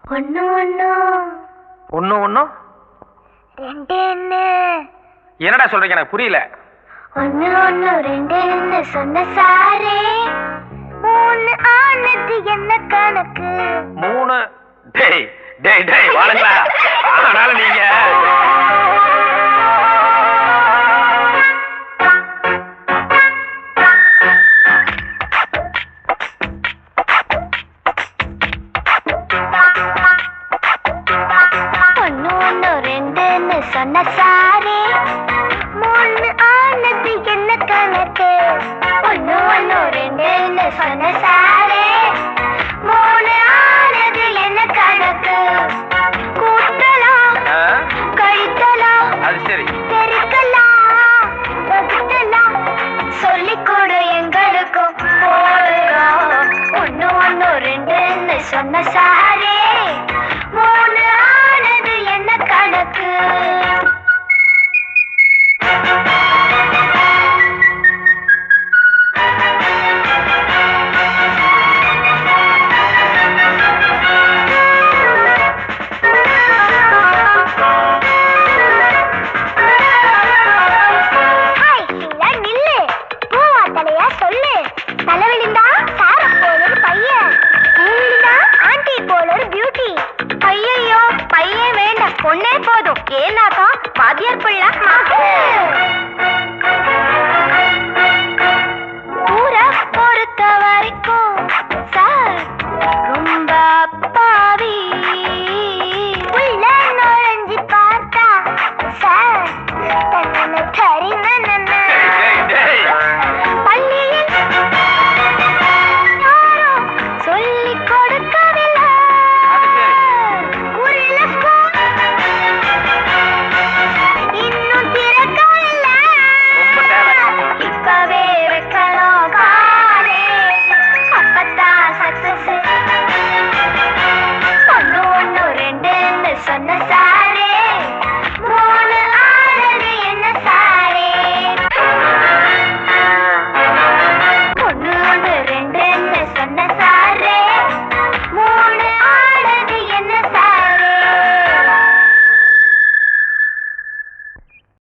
ஒன்னு ஒன்னு ஒன்னு ஒன்னு ரெண்டு என்ன என்னடா சொல்றீங்க எனக்கு புரியல. ஒன்னு ஒன்னு ரெண்டு என்ன சொன்ன சாரே மூணு ஆனது என்ன கணக்கு மூணு டேய் டேய் டேய் வாழுங்களா. அதனால நீங்க ஒன்னு ஒன்னு ரெண்டுன்னு சொன்ன சாரே மூணு ஆனது என்ன கணக்கு ஒன்னு ஒன்னு ரெண்டுன்னு சொன்ன சாரே மூணு ஆனது என்ன கணக்கு கூட்டலாம் கழித்தலாம் அது சரி பெருக்கலாம் வகுத்தலாம் சொல்லிக் கொடு எங்களுக்கும் போடுறோம் ஒன்னு ஒன்னு ரெண்டுன்னு சொன்ன சாரே மூணு ஆனது என்ன கணக்கு பொண்ணே போதும் ஏன்னாக்கா வாத்தியார் பிள்ளை